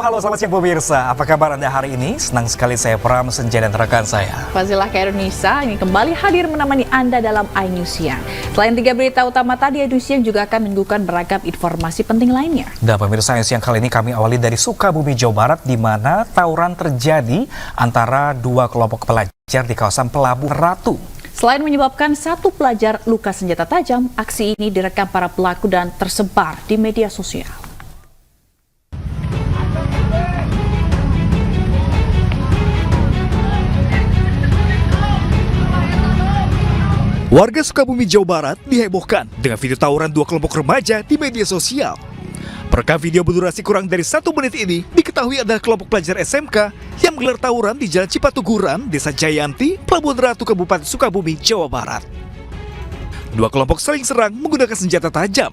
halo selamat siang pemirsa. Apa kabar Anda hari ini? Senang sekali saya Pram Senja dan rekan saya Fazilah Khairunisa ini kembali hadir menemani Anda dalam iNews Siang. Selain 3 berita utama tadi, iNews Siang juga akan menyuguhkan beragam informasi penting lainnya. Dan pemirsa, iNews Siang kali ini kami awali dari Sukabumi, Jawa Barat, di mana tawuran terjadi antara dua kelompok pelajar di kawasan Pelabuhan Ratu. Selain menyebabkan satu pelajar luka senjata tajam, aksi ini direkam para pelaku dan tersebar di media sosial. Warga Sukabumi, Jawa Barat dihebohkan dengan video tawuran dua kelompok remaja di media sosial. Perekam video berdurasi kurang dari 1 menit ini diketahui adalah kelompok pelajar SMK yang menggelar tawuran di Jalan Cipatuguran, Desa Jayanti, Pelabuhan Ratu, Kabupaten Sukabumi, Jawa Barat. Dua kelompok saling serang menggunakan senjata tajam.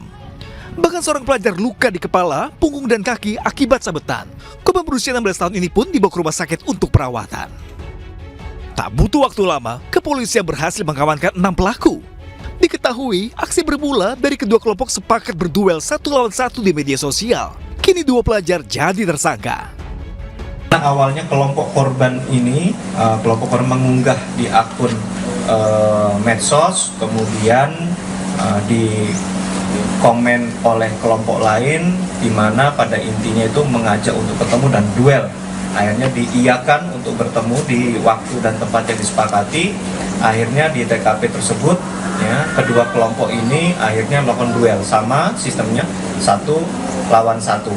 Bahkan seorang pelajar luka di kepala, punggung, dan kaki akibat sabetan. Korban berusia 16 tahun ini pun dibawa ke rumah sakit untuk perawatan. Tak butuh waktu lama, kepolisian berhasil mengamankan 6 pelaku. Diketahui, aksi bermula dari kedua kelompok sepakat berduel 1 lawan 1 di media sosial. Kini dua pelajar jadi tersangka. Awalnya kelompok korban ini, kelompok korban mengunggah di akun medsos, kemudian di komen oleh kelompok lain, di mana pada intinya itu mengajak untuk ketemu dan duel. Akhirnya diiyakan untuk bertemu di waktu dan tempat yang disepakati. Akhirnya di TKP tersebut, ya, kedua kelompok ini akhirnya melakukan duel, sama sistemnya 1 lawan 1.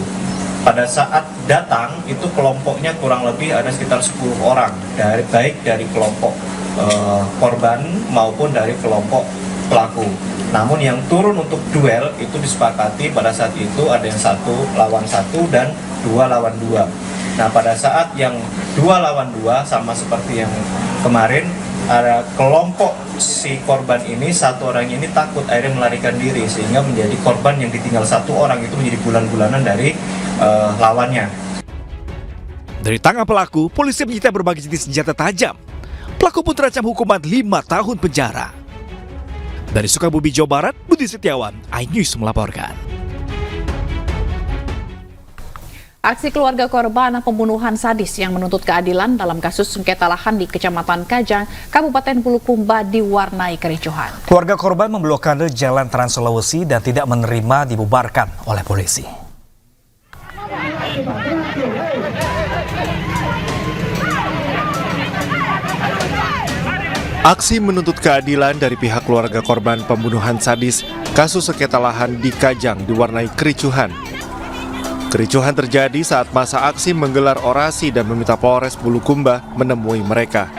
Pada saat datang itu kelompoknya kurang lebih ada sekitar 10 orang, baik dari kelompok korban maupun dari kelompok pelaku. Namun yang turun untuk duel itu disepakati pada saat itu ada yang 1 lawan 1 dan 2 lawan 2. Nah, pada saat yang 2 lawan 2 sama seperti yang kemarin, ada kelompok si korban ini, 1 orang ini takut akhirnya melarikan diri sehingga menjadi korban yang ditinggal 1 orang itu menjadi bulan-bulanan dari lawannya. Dari tangan pelaku, polisi menyita berbagai jenis senjata tajam. Pelaku pun terancam hukuman 5 tahun penjara. Dari Sukabumi, Jawa Barat, Budi Setiawan, iNews melaporkan. Aksi keluarga korban pembunuhan sadis yang menuntut keadilan dalam kasus sengketa lahan di Kecamatan Kajang, Kabupaten Bulukumba diwarnai kericuhan. Keluarga korban memblokade Jalan Trans Sulawesi dan tidak menerima dibubarkan oleh polisi. Aksi menuntut keadilan dari pihak keluarga korban pembunuhan sadis kasus sengketa lahan di Kajang diwarnai kericuhan. Kericuhan terjadi saat masa aksi menggelar orasi dan meminta Polres Bulukumba menemui mereka.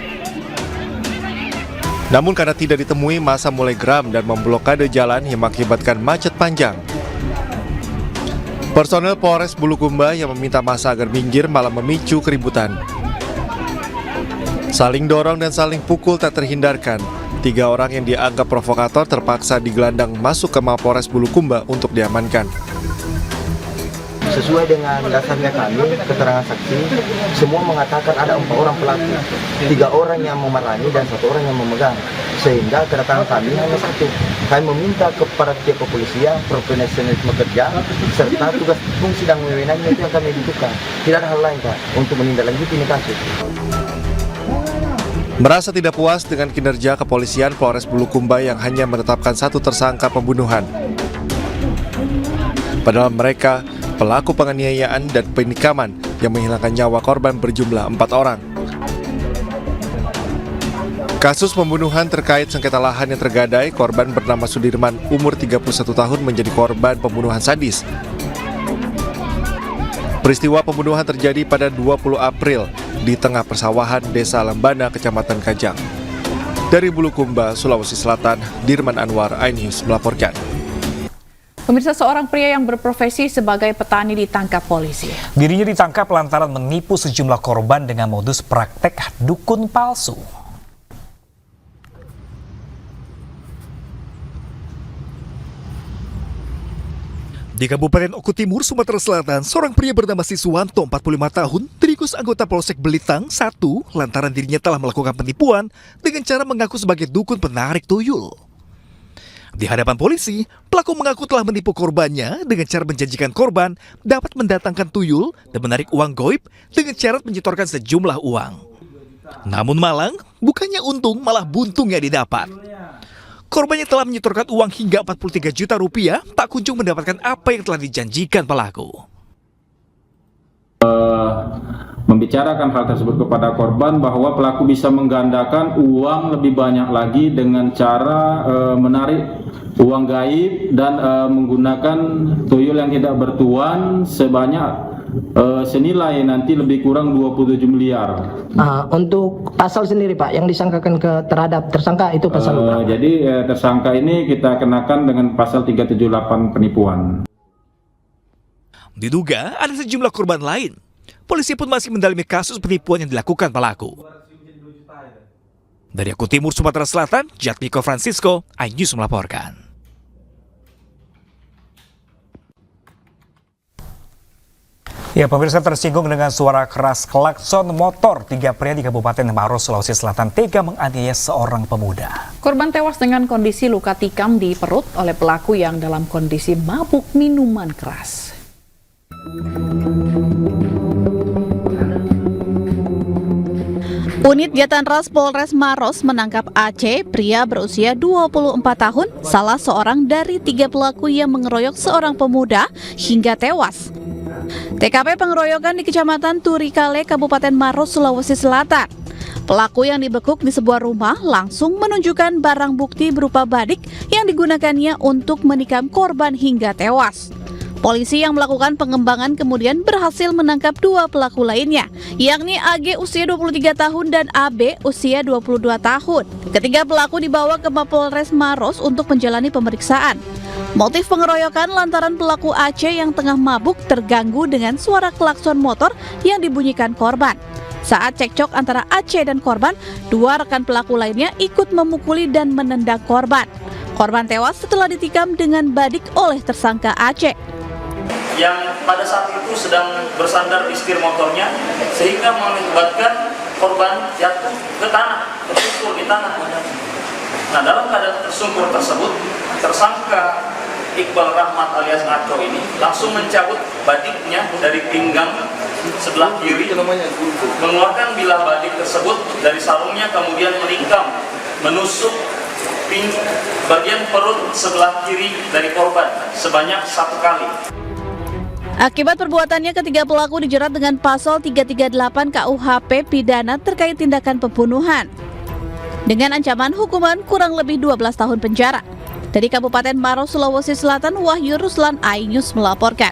Namun karena tidak ditemui, masa mulai geram dan memblokade jalan yang mengakibatkan macet panjang. Personel Polres Bulukumba yang meminta masa agar minggir malah memicu keributan. Saling dorong dan saling pukul tak terhindarkan. 3 orang yang dianggap provokator terpaksa digelandang masuk ke Mapolres Bulukumba untuk diamankan. Sesuai dengan dasarnya kami, keterangan saksi, semua mengatakan ada 4 orang pelaku, 3 orang yang memerangi dan 1 orang yang memegang. Sehingga kedatangan kami hanya 1. Kami meminta kepada pihak kepolisian, profesionalisme kerja, serta tugas fungsi dan wewenangnya itu yang kami butuhkan. Tidak ada hal lain, Pak, untuk menindaklanjuti ini kasus. Merasa tidak puas dengan kinerja kepolisian, Polres Bulukumba yang hanya menetapkan 1 tersangka pembunuhan. Padahal mereka pelaku penganiayaan dan penikaman yang menghilangkan nyawa korban berjumlah 4 orang. Kasus pembunuhan terkait sengketa lahan yang tergadai, korban bernama Sudirman, umur 31 tahun menjadi korban pembunuhan sadis. Peristiwa pembunuhan terjadi pada 20 April di tengah persawahan Desa Lembana, Kecamatan Kajang. Dari Bulukumba, Sulawesi Selatan, Dirman Anwar, iNews melaporkan. Pemirsa, seorang pria yang berprofesi sebagai petani ditangkap polisi. Dirinya ditangkap lantaran menipu sejumlah korban dengan modus praktek dukun palsu. Di Kabupaten Oku Timur, Sumatera Selatan, seorang pria bernama Siswanto, 45 tahun, diringkus anggota Polsek Belitang 1 lantaran dirinya telah melakukan penipuan dengan cara mengaku sebagai dukun penarik tuyul. Di hadapan polisi, pelaku mengaku telah menipu korbannya dengan cara menjanjikan korban dapat mendatangkan tuyul dan menarik uang goib dengan syarat menyetorkan sejumlah uang. Namun malang, bukannya untung malah buntung yang didapat. Korban yang telah menyetorkan uang hingga 43 juta rupiah tak kunjung mendapatkan apa yang telah dijanjikan pelaku. Membicarakan hal tersebut kepada korban bahwa pelaku bisa menggandakan uang lebih banyak lagi dengan cara menarik uang gaib dan menggunakan tuyul yang tidak bertuan sebanyak senilai nanti lebih kurang 27 miliar. Untuk pasal sendiri Pak yang disangkakan terhadap tersangka itu pasal berapa? Jadi tersangka ini kita kenakan dengan pasal 378 penipuan. Diduga ada sejumlah korban lain. Polisi pun masih mendalami kasus penipuan yang dilakukan pelaku. Dari Aku Timur, Sumatera Selatan, Jatmiko Francisco, iNews melaporkan. Ya, pemirsa tersinggung dengan suara keras klakson motor. 3 pria di Kabupaten Maros, Sulawesi Selatan tega menganiaya seorang pemuda. Korban tewas dengan kondisi luka tikam di perut oleh pelaku yang dalam kondisi mabuk minuman keras. Unit Jatanras Polres Maros menangkap Aceh, pria berusia 24 tahun, salah seorang dari 3 pelaku yang mengeroyok seorang pemuda hingga tewas. TKP pengeroyokan di Kecamatan Turikale, Kabupaten Maros, Sulawesi Selatan. Pelaku yang dibekuk di sebuah rumah langsung menunjukkan barang bukti berupa badik yang digunakannya untuk menikam korban hingga tewas. Polisi yang melakukan pengembangan kemudian berhasil menangkap 2 pelaku lainnya, yakni AG usia 23 tahun dan AB usia 22 tahun. Ketiga pelaku dibawa ke Mapolres Maros untuk menjalani pemeriksaan. Motif pengeroyokan lantaran pelaku Aceh yang tengah mabuk terganggu dengan suara klakson motor yang dibunyikan korban. Saat cekcok antara Aceh dan korban, 2 rekan pelaku lainnya ikut memukuli dan menendang korban. Korban tewas setelah ditikam dengan badik oleh tersangka Aceh. Yang pada saat itu sedang bersandar di setir motornya sehingga mengakibatkan korban jatuh ke tanah, tersungkur di tanah. Nah, dalam keadaan tersungkur tersebut, tersangka Iqbal Rahmat alias Aco ini langsung mencabut badiknya dari pinggang sebelah kiri, mengeluarkan bilah badik tersebut dari sarungnya, kemudian menikam, menusuk bagian perut sebelah kiri dari korban sebanyak 1 kali. Akibat perbuatannya, ketiga pelaku dijerat dengan pasal 338 KUHP pidana terkait tindakan pembunuhan dengan ancaman hukuman kurang lebih 12 tahun penjara. Dari Kabupaten Maros, Sulawesi Selatan, Wahyu Ruslan, iNews melaporkan.